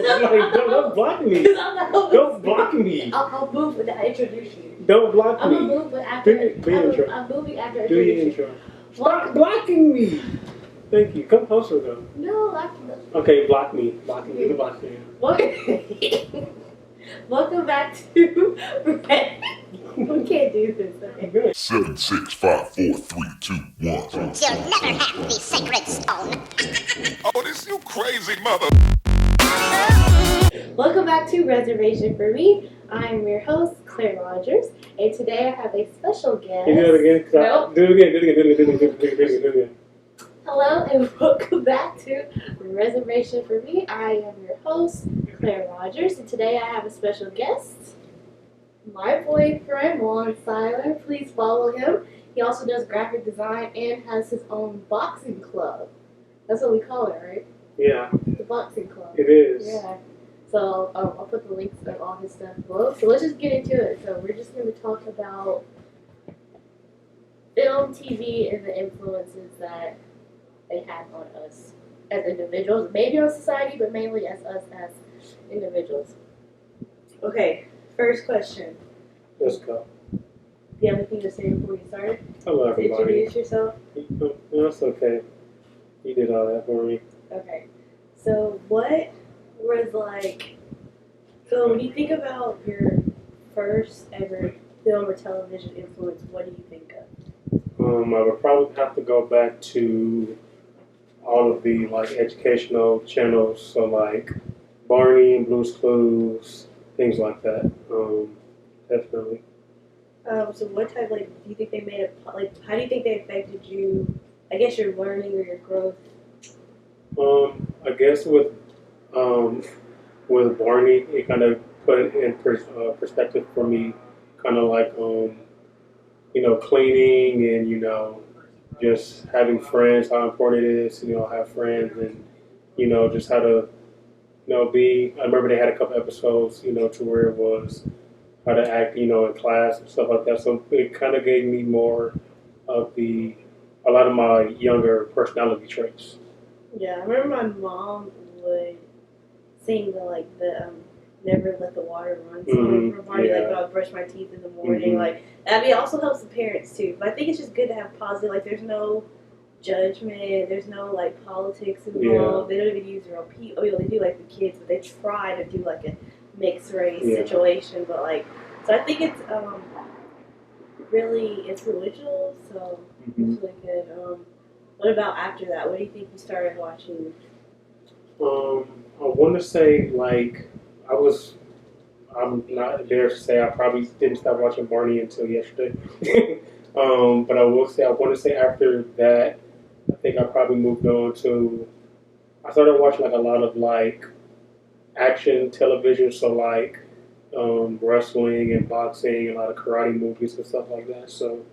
Don't block me. Don't block me. I'll move when I introduce you. Don't block me. I'm gonna move after. Intro. I'm moving after I Do your introduce you. intro. Stop blocking me. Thank you. Come closer though. No, Okay, block me. Block me. You block me. Welcome back to. We can't do this. Okay? 7, 6, 5, 4, 3, 2, 1. You'll never have the sacred stone. Oh, this you crazy mother. Welcome back to Reservation for Me. I'm your host, Claire Rogers, and today I have a special guest. Can you do it again? Nope. Do it again. Hello and welcome back to Reservation for Me. I am your host, Claire Rogers, and today I have a special guest, my boyfriend, Juan Siler. Please follow him. He also does graphic design and has his own boxing club. That's what we call it, right? Yeah. The boxing club. It is. Yeah. So I'll put the links of all his stuff below. So let's just get into it. So we're just going to talk about film, TV, and the influences that they had on us as individuals. Maybe on society, but mainly as us as individuals. Okay, first question. Let's go. Do you have anything to say before you start? Hello, To everybody. introduce yourself? That's okay. You did all that for me. Okay. So what was like, so when you think about your first ever film or television influence, what do you think of? I would probably have to go back to all of the like educational channels, so like Barney and Blue's Clues, things like that. Definitely. So what type, like, do you think they made how do you think they affected you, I guess your learning or your growth? I guess with Barney, it kind of put it in perspective for me, kind of like cleaning and just having friends, how important it is to have friends and just how to be. I remember they had a couple episodes to where it was how to act in class and stuff like that. So it kind of gave me more of a lot of my younger personality traits. Yeah, I remember my mom would sing the Never Let the Water Run song from Barney, like when I would brush my teeth in the morning. It also helps the parents too. But I think it's just good to have positive, there's no judgment, there's no politics involved. They don't even use real people. They do the kids, but they try to do a mixed race situation. But so I think it's really influential. So it's really good. What about after that? What do you think you started watching? I want to say I'm not embarrassed to say I probably didn't stop watching Barney until yesterday. But I want to say after that, I think I probably moved on to, I started watching a lot of action television, so wrestling and boxing, a lot of karate movies and stuff like that. So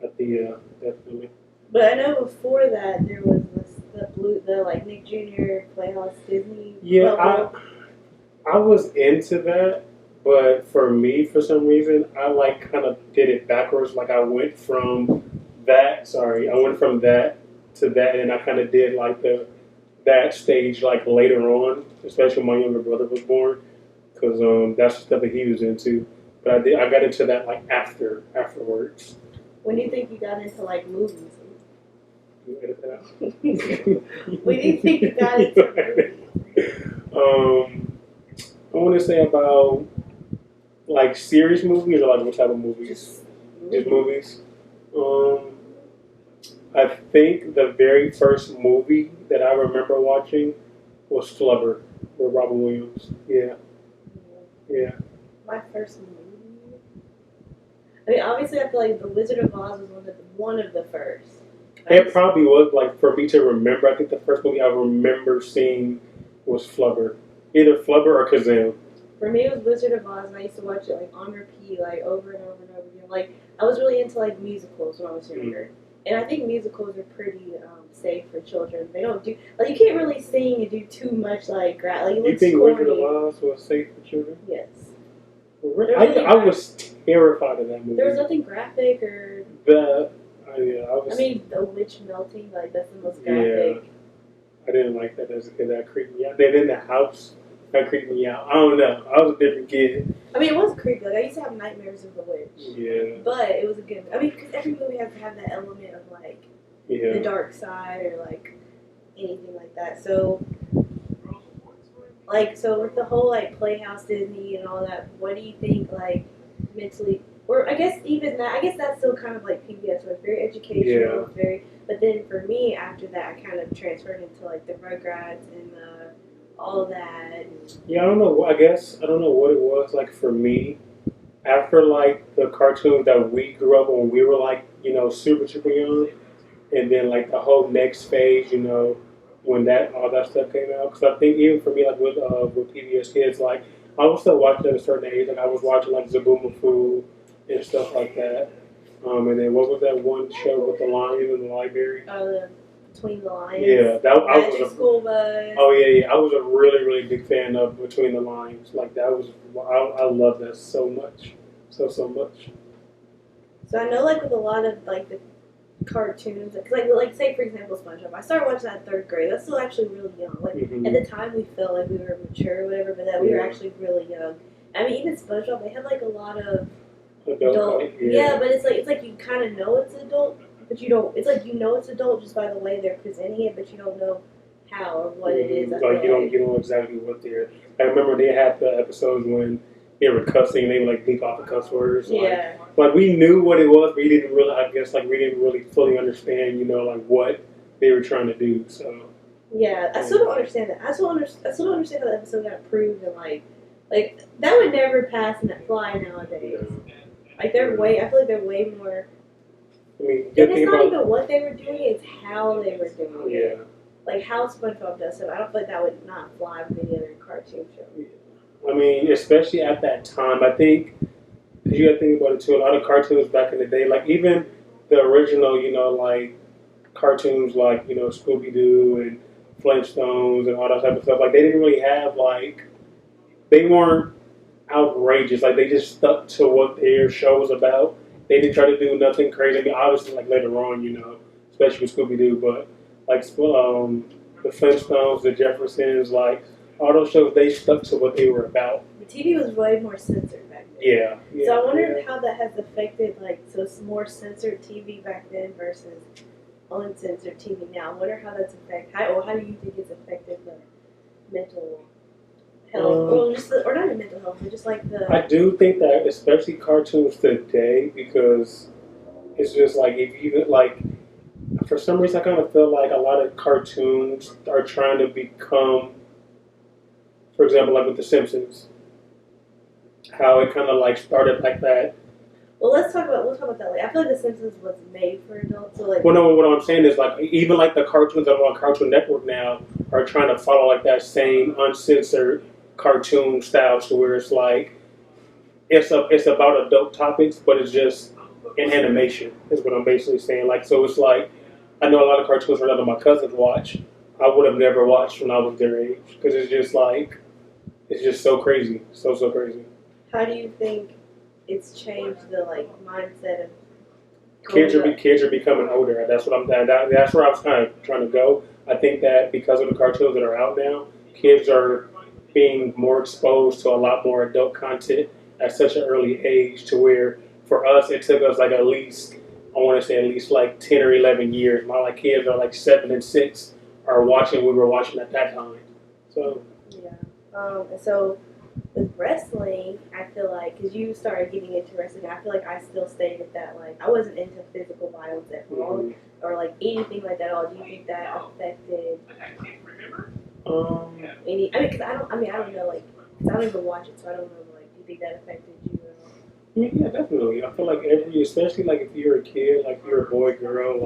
I think definitely. But I know before that there was the Nick Jr. Playhouse Disney. Yeah, I was into that, but for me, for some reason, I kind of did it backwards. I went from that to that, and I kind of did that stage later on, especially when my younger brother was born, because that's the stuff that he was into. But I got into that afterwards. When do you think you got into movies? You edit that out. When do you think you got into movies? I want to say about serious movies or what type of movies? Just movies. I think the very first movie that I remember watching was Flubber with Robin Williams. Yeah. My first movie. I mean, obviously, I feel like The Wizard of Oz was one of the first. It probably was for me to remember. I think the first movie I remember seeing was Flubber, either Flubber or Kazam. For me, it was Wizard of Oz, and I used to watch it on repeat, over and over and over again. I was really into musicals when I was younger, and I think musicals are pretty safe for children. They don't do you can't really sing and do too much You think corny. Wizard of Oz was safe for children? Yes. I was terrified of that movie. There was nothing graphic or I mean, the witch melting, that's the most graphic. Yeah, I didn't like that as a kid. That creeped me out. Then in the house, That creeped me out. I don't know. I was a different kid. I mean, it was creepy. Like, I used to have nightmares of the witch. Yeah. But it was a good. I mean, because every movie has to have that element of like the dark side or like anything like that. So, so with the whole like Playhouse Disney and all that, what do you think like mentally? Or I guess even that. I guess that's still kind of like PBS, where it's very educational, very. But then for me, after that, I kind of transferred into like the Rugrats and all that. Yeah, I don't know. I guess I don't know what it was like for me. After like the cartoons that we grew up when we were like super young, and then like the whole next phase, when that all that stuff came out. Because I think even for me, like with PBS Kids, like I was still watching at a certain age. Like I was watching like Zaboomafoo and stuff like that. And then what was that one show with the lion in the library? Between the Lions. Yeah, Magic School Bus. Oh yeah. I was a really big fan of Between the Lions. Like that was, I love that so much, so much. So I know, like with a lot of like the cartoons, because like say for example SpongeBob, I started watching that in 3rd grade. That's still actually really young. Like at the time we felt like we were mature or whatever, but that we were actually really young. I mean even SpongeBob, they had like a lot of adult. Yeah, but it's like you kind of know it's adult. But you don't. It's like it's adult just by the way they're presenting it, but you don't know how or what it is. Like you don't know exactly what they're. I remember they had the episodes when they were cussing. They would like bleep off the cuss words. Yeah. Like we knew what it was, but we didn't really. I guess like we didn't really fully understand. Like what they were trying to do. So. Yeah, I still don't understand that. I still don't understand how the episode got approved and like that would never pass and fly nowadays. Like they're way. I feel like they're way more. I mean, and it's not even what they were doing, it's how they were doing it. Yeah. Like how SpongeBob does it. I don't feel like that would not fly with any other cartoon show. Yeah. I mean, especially at that time, I think, because you got to think about it too, a lot of cartoons back in the day, like even the original, like cartoons like, Scooby-Doo and Flintstones and all that type of stuff, like they didn't really have they weren't outrageous. Like they just stuck to what their show was about. They didn't try to do nothing crazy. I mean, obviously, like later on, especially with Scooby-Doo, but like the Flintstones, the Jeffersons, like all those shows, they stuck to what they were about. The TV was way more censored back then. Yeah. So I wonder how that has affected, so it's more censored TV back then versus uncensored TV now. I wonder how that's affected. How do you think it's affected the mental health, or not even mental health, but just like the. I do think that, especially cartoons today, because it's just like if you for some reason, I kind of feel like a lot of cartoons are trying to become, for example, like with The Simpsons, how it kind of started like that. Well, we'll talk about that later. I feel like The Simpsons was made for adults, so Well, no, what I'm saying is even the cartoons that are on Cartoon Network now are trying to follow that same uncensored cartoon style, to where it's it's about adult topics, but it's just in animation is what I'm basically saying. So it's I know a lot of cartoons that none of my cousins watch. I would have never watched when I was their age, because it's just so crazy, so crazy. How do you think it's changed the mindset of kids are becoming older? That's what that's where I was kind of trying to go. I think that because of the cartoons that are out now, kids are being more exposed to a lot more adult content at such an early age, to where for us it took us at least 10 or 11 years. My kids are 7 and 6 are watching what we were watching at that time. So yeah. So with wrestling, I feel because you started getting into wrestling, I feel I still stayed at that. I wasn't into physical violence at all, or anything like that at all. Do you think that affected? Because I don't know, because I don't even watch it, so I don't know. Do you think that affected you at all? Yeah, definitely. I feel especially if you're a kid, you're a boy, girl,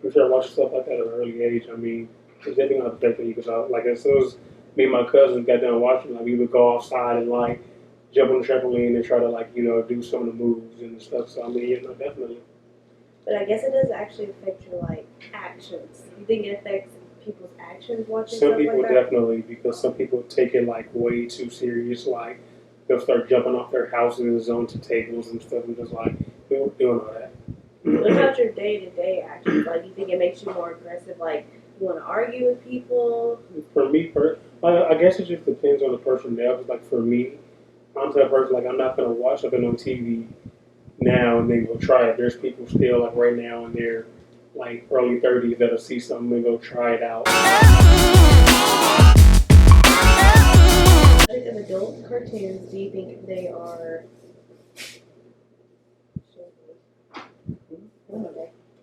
you start watching stuff like that at an early age. I mean, it's definitely gonna affect you, because as soon as me and my cousins got done watching, we would go outside and jump on the trampoline and try to do some of the moves and stuff. So I mean, definitely. But I guess it does actually affect your actions. You think it affects people's actions watching? Some people definitely, because some people take it way too serious. They'll start jumping off their houses onto tables and stuff, and just we weren't doing all that. What about your day-to-day actions? You think it makes you more aggressive? You want to argue with people? For me, I guess it just depends on the person there. Cause like for me, I'm that person like I'm not gonna watch something on TV now and then go try it. There's people still like right now in their like early 30s that'll see something and go try it out. Of adult cartoons, do you think they are?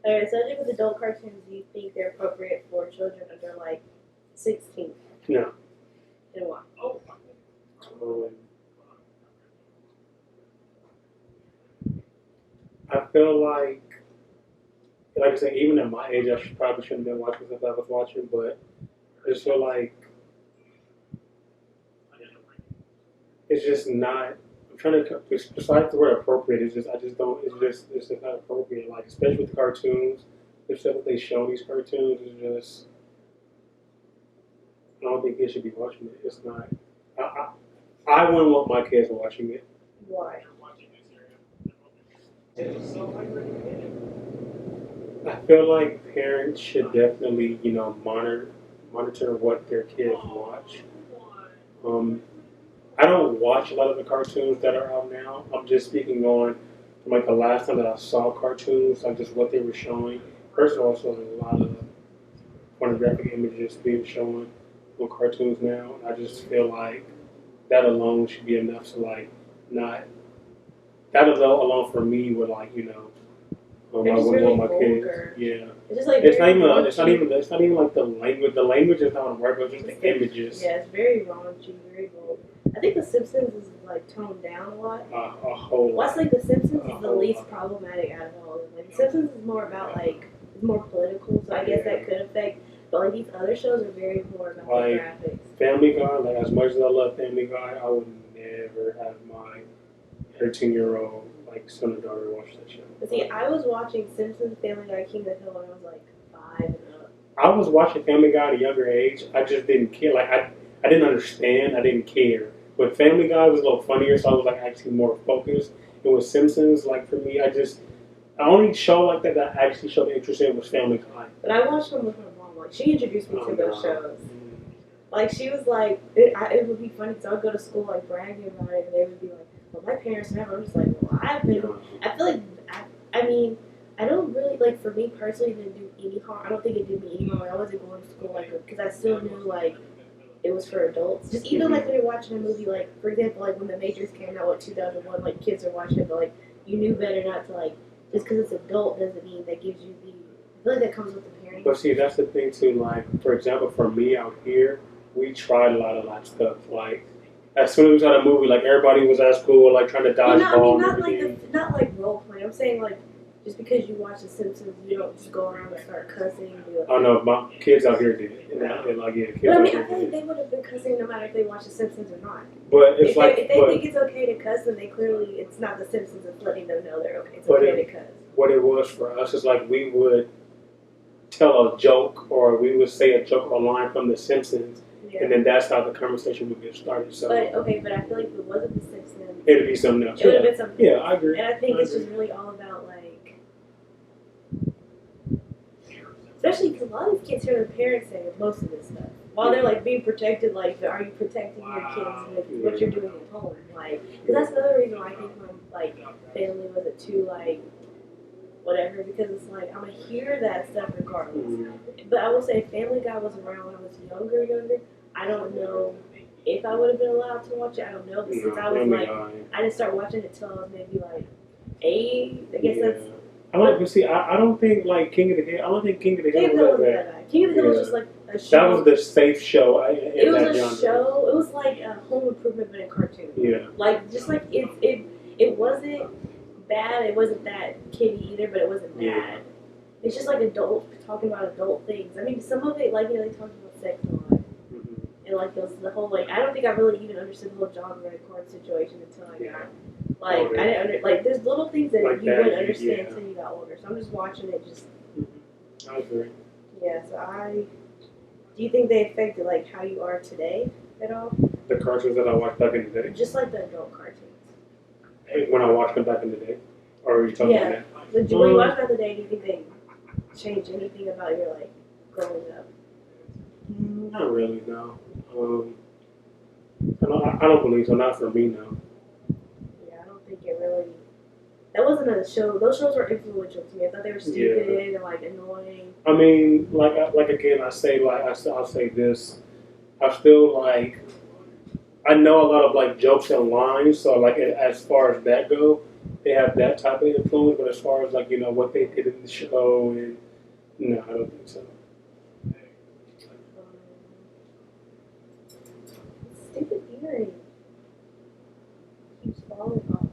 Alright, subject with adult cartoons, do you think they're appropriate for children under like 16? No. And why? I feel like I said, even at my age, I probably shouldn't have been watching stuff I was watching, but I just feel like it's just not. I'm trying to, besides the word appropriate, it's just I just don't. It's just not appropriate. Like especially with the cartoons, the stuff that they show in these cartoons is just. I don't think kids should be watching it. It's not. I wouldn't want my kids watching it. Why? I feel like parents should definitely, monitor what their kids watch. I don't watch a lot of the cartoons that are out now. I'm just speaking on from like the last time that I saw cartoons, like just what they were showing. First of all, so there's a lot of pornographic images being shown on cartoons now. I just feel like that alone should be enough to like not. That alone for me would like I wouldn't really want my vulgar. kids. Yeah. It's just like It's not even like the language. The language is not right, but just the images. Yeah, it's very raunchy, very vulgar. I think The Simpsons is like toned down a lot. A whole lot. What's like The Simpsons is the least problematic out of all of them. Like The Simpsons is more about like it's more political, so I guess that could affect. But like these other shows are very more about like, the graphics. Family Guy, like as much as I love Family Guy, I would never have my 13-year-old like son or daughter watch that show. But see, I was watching Simpsons, Family Guy, King of the Hill when I was like 5 and up. I was watching Family Guy at a younger age. I just didn't care. Like I didn't understand. I didn't care. But Family Guy was a little funnier, so I was like actually more focused. And with Simpsons, like for me, the only show like that I actually showed interest in was Family Guy. But I watched them with my mom. Like she introduced me to those shows. Like she was like, it would be funny because I would go to school like bragging about it, and they would be like, "Well, my parents never." I'm just like, "Well, I've been." I feel like I mean, I don't really like for me personally. It didn't do any harm. I don't think it did me any harm. I wasn't going to school like because I still knew like it was for adults. Just even like when you're watching a movie, like for example, like when The Matrix came out in 2001, like kids are watching it, but like you knew better not to like just because it's adult doesn't mean that gives you the. I feel like that comes with the parenting. But see, that's the thing too. Like for example, for me out here, we tried a lot of that stuff. Like as soon as we saw the movie, like everybody was at school, like trying to dodge ball. Not like role playing. I'm saying like just because you watch The Simpsons, you don't just go around and start cussing. And be like, oh no, my kids out here did it. And like yeah, kids but I mean, out I feel like they would have been cussing no matter if they watched The Simpsons or not. But it's if they think it's okay to cuss, then they clearly it's not The Simpsons. It's letting them know they're okay. It's okay to cuss. What it was for us is like we would tell a joke or we would say a joke or a line from The Simpsons. Yeah. And then that's how the conversation would get started. So, but I feel like if it wasn't The Simpsons, it'd be something else. It would have been something. Yeah, I agree. And I think it's just really all about like, especially because a lot of these kids hear their parents say most of this stuff while they're like being protected. Like, are you protecting your kids with what you're doing at home? Like, because that's another reason why I think my like family wasn't too like whatever, because it's like I'm gonna hear that stuff regardless. Mm-hmm. But I will say, Family Guy was around when I was younger. I don't know if I would have been allowed to watch it. I don't know. But since I was like, I didn't start watching it till I was maybe like 8. I guess that's. I don't think like King of the Hill. I don't think King of the Hill was that bad. King of the Hill was just like a show. That was the safe show. It was a show. It was like a Home Improvement but in cartoon. Yeah. Like just like it wasn't bad. It wasn't that kiddie either, but it wasn't bad. Yeah. It's just like adult talking about adult things. I mean, some of it like they talked about sex a lot. And like the whole like I don't think I really even understood the whole John Redcorn situation until I got like I didn't like there's little things that like you wouldn't understand until you got older. So I'm just watching it just. I agree. Yeah. So do you think they affected like how you are today at all? The cartoons that I watched back in the day. Just like the adult cartoons. When I watched them back in the day, or are you talking about that? When you watched back in the day, do you think they changed anything about your like growing up? Not really, no. I don't believe so. Not for me, no. Yeah, I don't think it really. That wasn't a show. Those shows were influential to me. I thought they were stupid and like annoying. I mean, like again, I say like I'll say this. I still like. I know a lot of like jokes and lines, so like as far as that go, they have that type of influence. But as far as like what they did in the show, and no, I don't think so. Stupid earring keeps falling off.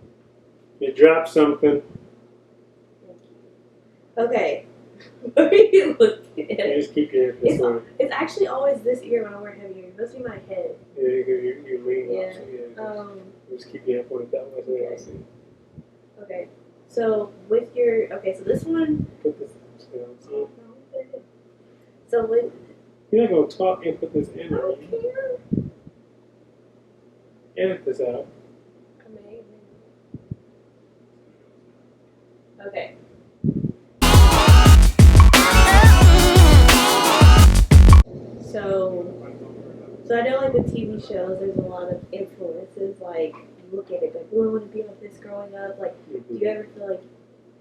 You dropped something. Okay. What are you looking at? You just keep your head this way. It's actually always this ear when I wear heavy ears. It must be my head. Yeah, you lean. Yeah. So just keep your head pointed that way. So Okay. I see. Okay. So with your so this one. Put this. So with. You're not gonna talk and put this in. I don't care. Edit this out. Amazing. Okay. So I know like with TV shows, there's a lot of influences. Like you look at it, like, oh, I want to be like this growing up. Like, do you ever feel like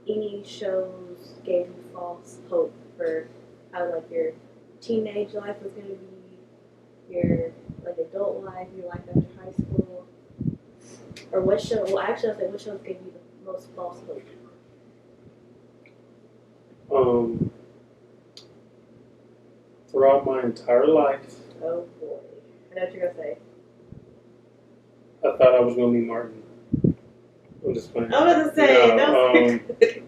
any shows gave you false hope for how like your teenage life was going to be, your like adult life, your life after high school, or what show? Well, actually, I'll say what shows gave you the most false hope? Throughout my entire life, Oh boy, I know what you're gonna say. I thought I was gonna be Martin. I'm just playing. I was gonna say No,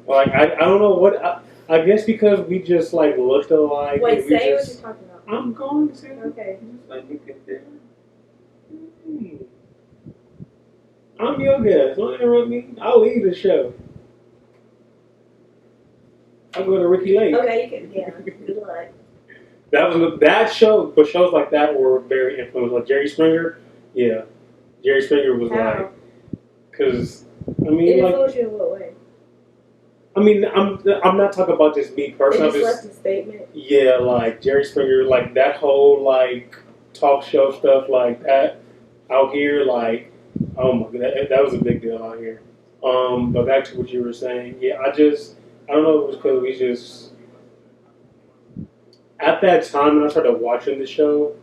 like I don't know what I guess because we just like looked alike. Wait, and we say just, what you're talking about. I'm going to. Okay. Just let me get there. I'm your guest. Don't interrupt me. I'll leave the show. I'll go to Ricky Lake. Okay, you can. Yeah. Good luck. That show, but shows like that were very influential. Like Jerry Springer, yeah, Jerry Springer was How? because I mean, It like, influenced you in what way? I mean, I'm not talking about just me It personally. just left a statement. Yeah, like Jerry Springer, like that whole like talk show stuff like that out here, like oh my god, that was a big deal out here. But back to what you were saying, yeah, I don't know if it was because we just. At that time when I started watching the show,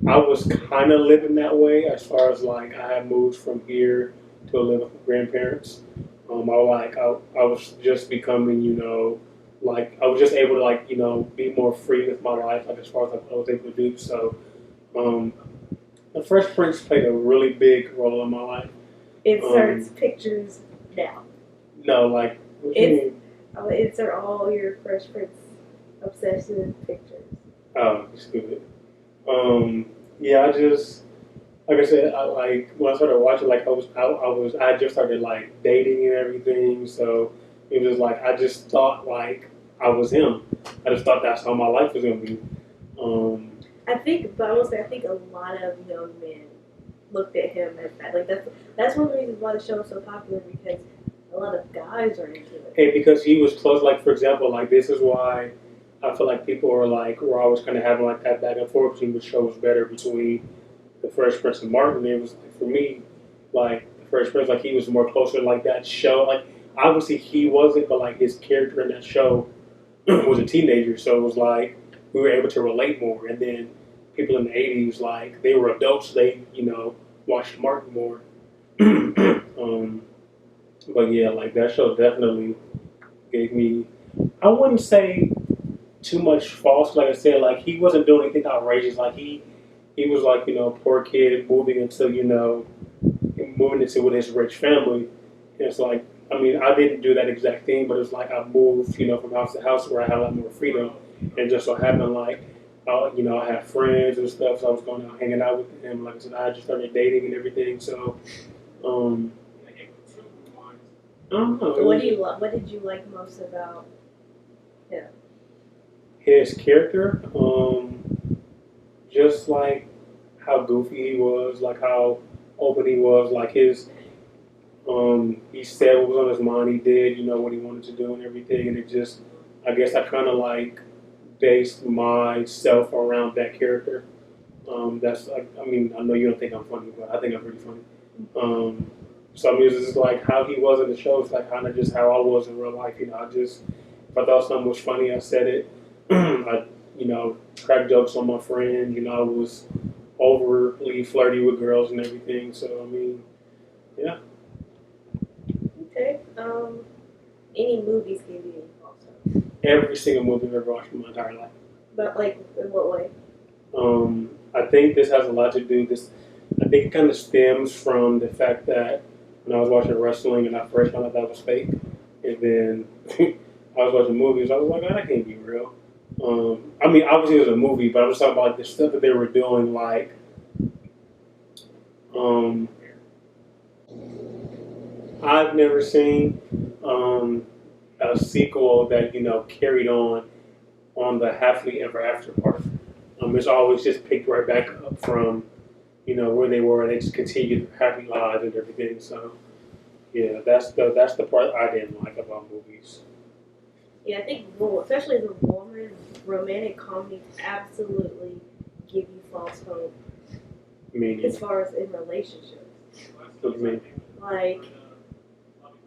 I was kind of living that way as far as like I had moved from here to live with my grandparents. I was just becoming, like I was just able to like, be more free with my life, like as far as like, what I was able to do. So, the Fresh Prince played a really big role in my life. Inserts pictures now. No, like what you mean? I would insert all your Fresh Prince obsessive pictures. Oh, stupid. Yeah, I just like I said, when I started watching, like I had just started like dating and everything, so it was like I just thought like I was him. I just thought that's how my life was gonna be. I think a lot of young men looked at him as that. Like that's one of the reasons why the show is so popular, because a lot of guys are into it. And because he was close, like for example, like this is why I feel like people were always kind of having like that back and forth between which show was better between the Fresh Prince and Martin. It was like, for me, like the Fresh Prince, like he was more closer to like that show. Like obviously he wasn't, but like his character in that show was a teenager, so it was like we were able to relate more. And then people in the '80s, like they were adults, they watched Martin more. But yeah, like that show definitely gave me, I wouldn't say too much false. Like I said, like he wasn't doing anything outrageous. Like he was like a poor kid moving into with his rich family. And it's like, I mean, I didn't do that exact thing, but it's like I moved from house to house where I had a lot more freedom. And just so happened like I had friends and stuff, so I was going out hanging out with him. Like I said, I just started dating and everything. So I don't know. So what did you like most about him? His character, just like how goofy he was, like how open he was, like his, he said what was on his mind, he did, what he wanted to do and everything, and it just, I guess I kind of like based myself around that character. That's like, I mean, I know you don't think I'm funny, but I think I'm pretty funny. So I mean, it's just like how he was in the show. It's like kind of just how I was in real life. You know, I just if I thought something was funny, I said it. I, cracked jokes on my friend. You know, I was overly flirty with girls and everything. So I mean, yeah. Okay. Any movies give you also? Every single movie I've ever watched in my entire life. But like, in what way? I think this has a lot to do. I think it kind of stems from the fact that when I was watching wrestling and I first found out that was fake, and then I was watching movies, I was like, oh, that can't be real. I mean, obviously it was a movie, but I'm just talking about like the stuff that they were doing, like, I've never seen a sequel that carried on the happily ever after part. It's always just picked right back up from where they were, and they just continued their happy lives and everything. So yeah, that's the part I didn't like about movies. Yeah, I think, well, especially as a woman, romantic comedies absolutely give you false hope. Meaning, as far as in relationships. what do you mean? Like,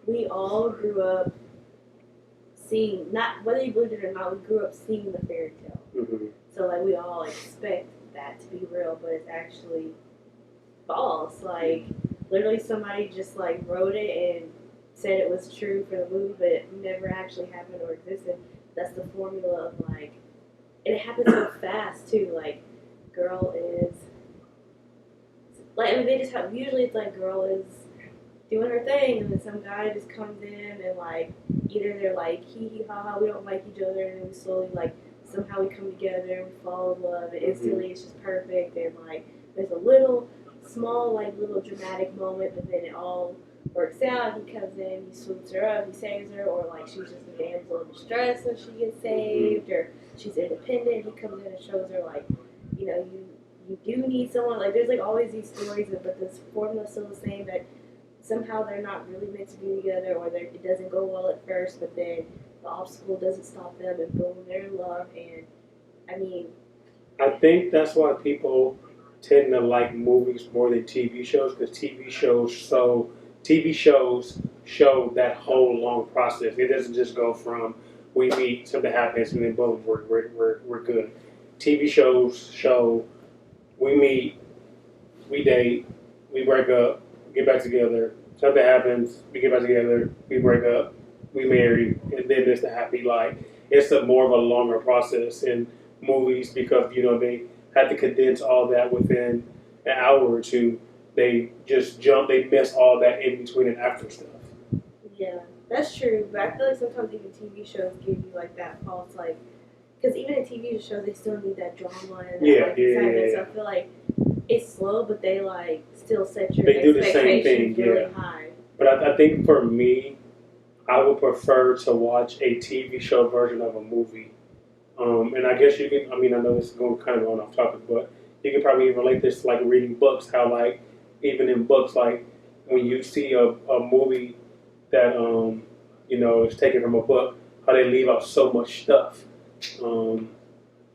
we all grew up seeing, not whether you believed it or not, we grew up seeing the fairy tale. Mm-hmm. So, like, we all expect that to be real, but it's actually false. Like, literally somebody just, like, wrote it and said it was true for the movie, but it never actually happened or existed. That's the formula of, like, and it happens so fast, too. Like, girl is, like, I mean, they just have, usually it's like girl is doing her thing, and then some guy just comes in and, like, either they're like, hee hee ha ha, we don't like each other, and then we slowly, like, somehow we come together and we fall in love, and instantly it's just perfect, and, like, there's a little, small, like, little dramatic moment, but then it all works out. He comes in, he swoops her up, he saves her, or, like, she's just a damsel in distress when she gets saved, or she's independent, he comes in and shows her, like, you do need someone. Like, there's, like, always these stories, but this formula's still the same, that somehow they're not really meant to be together, or it doesn't go well at first, but then the obstacle doesn't stop them, and boom, they're in love. And I mean, I think that's why people tend to like movies more than TV shows, because TV shows show that whole long process. It doesn't just go from we meet, something happens, and then boom, we're good. TV shows show we meet, we date, we break up, get back together. Something happens, we get back together, we break up, we marry, and then it's the happy life. It's a more of a longer process in movies because they have to condense all that within an hour or two. They just they miss all that in between and after stuff. yeah, that's true. But I feel like sometimes even TV shows give you, like, that false, like, because even in TV shows they still need that drama and that, like, excitement. So I feel like it's slow, but they, like, still set your expectations really high. But I think for me, I would prefer to watch a TV show version of a movie. And I guess you can, I mean, I know this is going off topic, but you can probably relate this to, like, reading books, how, like, even in books, like, when you see a movie that, is taken from a book, how they leave out so much stuff.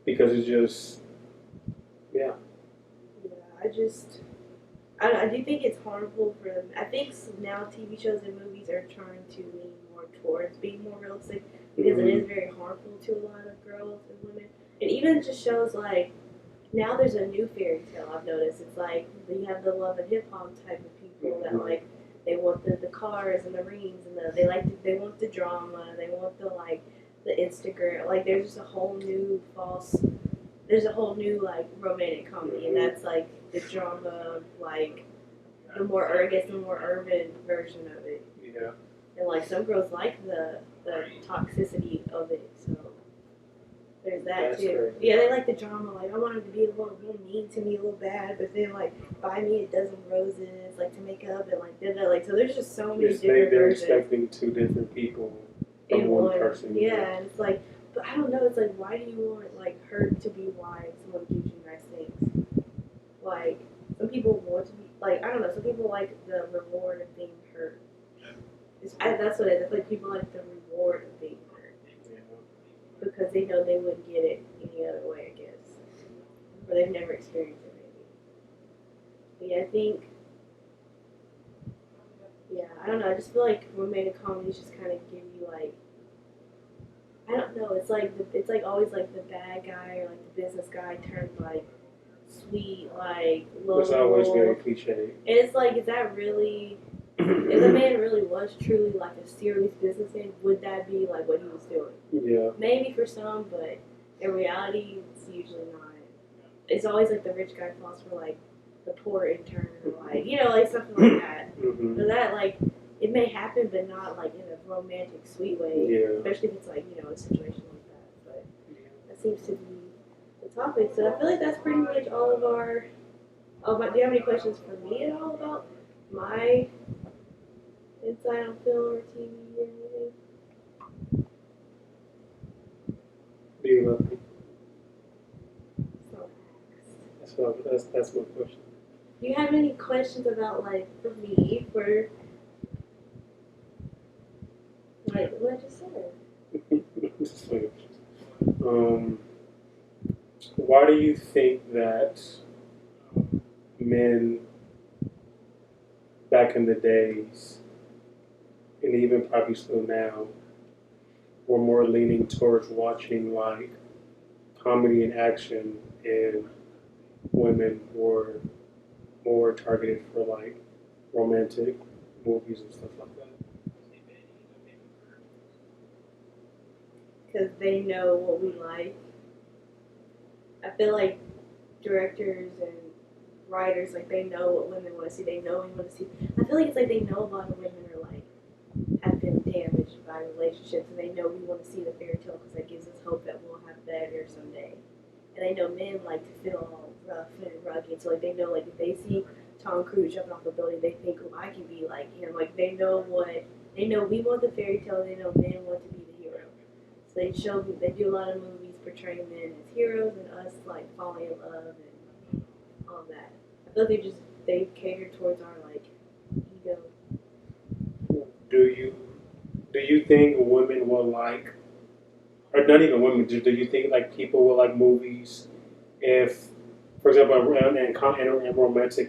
Because it's just, yeah. Yeah, I do think it's harmful for them. I think now TV shows and movies are trying to lean more towards being more realistic, because it is very harmful to a lot of girls and women. And even just shows like, now there's a new fairy tale I've noticed. It's like you have the love and hip hop type of people that, like, they want the cars and the rings and they want the drama, they want the Instagram. Like, there's just a whole new like romantic comedy, and that's like the drama, like the more urban version of it. Yeah. And, like, some girls like the toxicity of it, so there's that That's too. crazy. Yeah, they like the drama. Like, I want him to be a little mean to me, a little bad, but then, like, buy me a dozen roses, like, to make up, and, like, like, so there's just so many different They're versions. expecting two different people from in one person. Yeah, and it's like, but I don't know. It's like, why do you want, like, her to be why someone gives you nice things? Like, some people want to be, like, I don't know. Some people like the reward of being hurt. That's what it is. It's like people like the reward of being hurt. Yeah. because they know they wouldn't get it any other way, I guess. Or they've never experienced it, maybe. But yeah, I think, yeah, I don't know. I just feel like romantic comedies just kind of give you like, I don't know. It's like always like the bad guy or like the business guy turned like sweet, like low. It's always very cliche. And it's like, is that really? If the man really was truly like a serious businessman, would that be like what he was doing? Yeah. Maybe for some, but in reality, it's usually not. It's always like the rich guy falls for like the poor intern, or like like something like that. Mm-hmm. So that like it may happen, but not like in a romantic, sweet way. Yeah. Especially if it's like a situation like that. But that seems to be the topic. So I feel like that's pretty much all of our. Oh, but do you have any questions for me at all about my insight on film or TV or anything? Do you love me? So That's my question. do you have any questions about like for me for like what I just said? Just like, why do you think that men back in the days, and even probably still now, were more leaning towards watching like comedy and action, and women were more targeted for like romantic movies and stuff like that? Because they know what we like. I feel like directors and writers, like they know what women want to see. They know what we want to see. I feel like it's like they know a lot of women are like have been damaged by relationships, and they know we want to see the fairy tale because that gives us hope that we'll have better someday. And they know men like to feel all rough and rugged, so like they know like if they see Tom Cruise jumping off a building, they think, oh, I can be like him. Like they know we want the fairy tale. They know men want to be the hero. So they do a lot of movies portraying men as heroes and us like falling in love and all that. I feel like they cater towards our like ego. Do you think women will like, or not even women, do you think like people will like movies if, for example, in romantic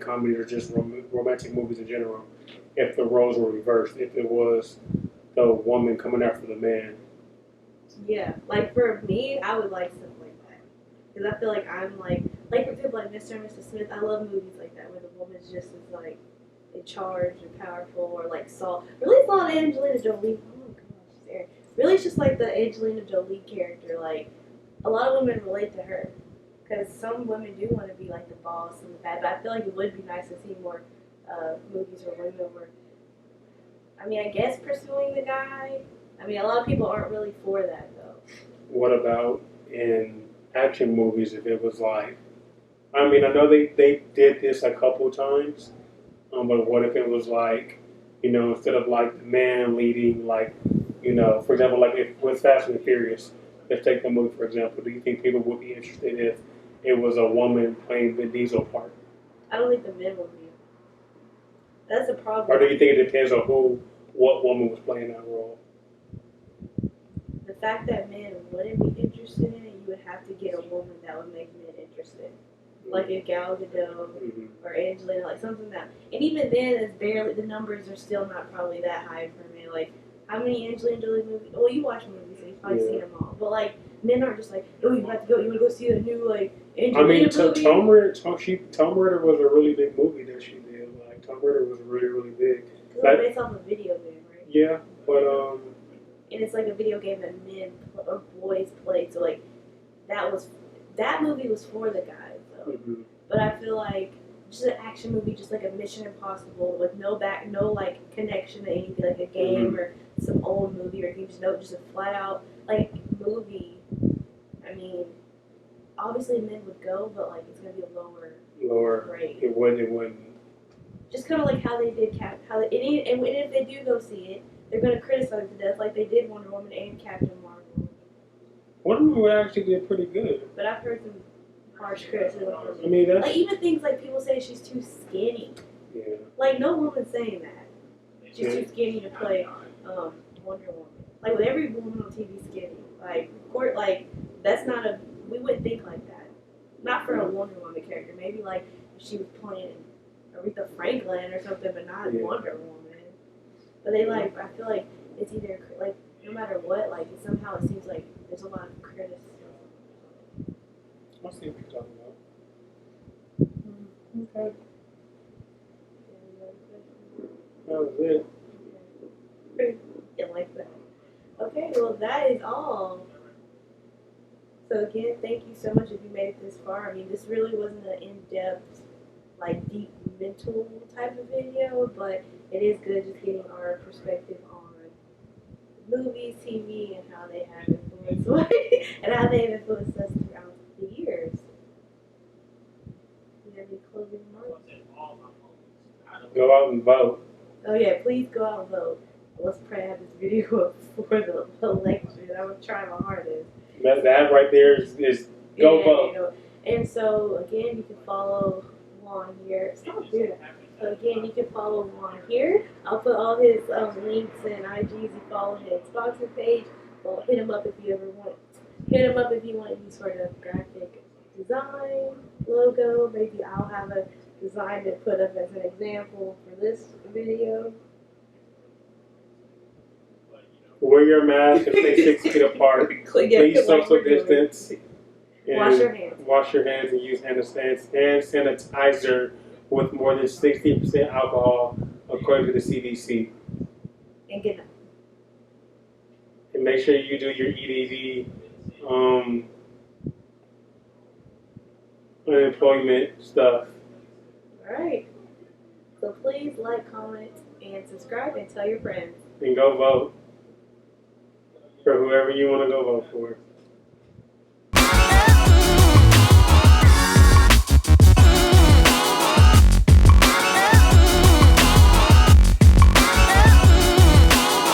comedies or just romantic movies in general, if the roles were reversed, if it was the woman coming after the man? Yeah, like for me, I would like stuff like that because I feel like I'm like for example, like Mr. and Mrs. Smith. I love movies like that where the woman's just as like in charge and powerful, or like Saul. Really, it's not Angelina Jolie. Oh my gosh, Sarah. Really, it's just like the Angelina Jolie character. Like a lot of women relate to her because some women do want to be like the boss and the bad. But I feel like it would be nice to see more movies where women were. I mean, I guess pursuing the guy. I mean, a lot of people aren't really for that, though. What about in action movies if it was like, I mean, I know they did this a couple times, but what if it was like, instead of like the man leading, like, for example, like if with Fast and Furious, let's take the movie for example, do you think people would be interested if it was a woman playing the Diesel part? I don't think the men would be. That's a problem. Or do you think it depends on what woman was playing that role? The fact that men wouldn't be interested in it, you would have to get a woman that would make men interested. Like a Gal Gadot or Angelina, like something that. And even then, it's barely, the numbers are still not probably that high for men. Like, how many Angelina Jolie movies? Well, you watch movies, so you've probably seen them all. But, like, men aren't just like, oh, you have to go, you want to go see a new, like, Angelina movie? Tomb Raider was a really big movie that she did. Like, Tomb Raider was really, really big. It's like based off a video game, right? Yeah, but, and it's like a video game that or boys play. So like that movie was for the guys though. Mm-hmm. But I feel like just an action movie, just like a Mission Impossible with no like connection to anything, like a game or some old movie or anything. Just a flat out like movie. I mean, obviously men would go, but like it's gonna be a lower rate. It wouldn't. Just kind of like how they did and if they do go see it, they're going to criticize it to death like they did Wonder Woman and Captain Marvel. Wonder Woman actually did pretty good. But I've heard some harsh criticism. I mean, that's... Like, even things like people say she's too skinny. Yeah. Like, no woman's saying that. She's too skinny to play Wonder Woman. Like, with every woman on TV skinny. Like, court, like that's not a. We wouldn't think like that. Not for a Wonder Woman character. Maybe like if she was playing Aretha Franklin or something, but not Wonder Woman. But they like. I feel like it's either like no matter what, like somehow it seems like there's a lot of criticism. I see what you're talking about. Okay. That was it. Yeah, like that. Okay, well that is all. So again, thank you so much if you made it this far. I mean, this really wasn't an in-depth, like deep mental type of video, but it is good just getting our perspective on movies, TV, and how they have influenced and how they've influenced us throughout the years. Do you have any closing remarks? Go out and vote. Oh yeah, please go out and vote. Let's pray I have this video up before the election. I'm gonna try my hardest. That right there is go vote. You know. And so again, you can follow Juan here. Stop doing that. So again, you can follow Juan here. I'll put all his links and IGs. You follow his sponsor page. Well, hit him up if you ever want. Hit him up if you want any sort of graphic design, logo. Maybe I'll have a design to put up as an example for this video. Wear your mask and stay 6 feet apart. Please social distance. Wash your hands. Wash your hands and use hand sanitizer with more than 60% alcohol, according to the CDC. And good night. And make sure you do your EDD unemployment stuff. All right. So please like, comment, and subscribe, and tell your friends. And go vote for whoever you want to go vote for.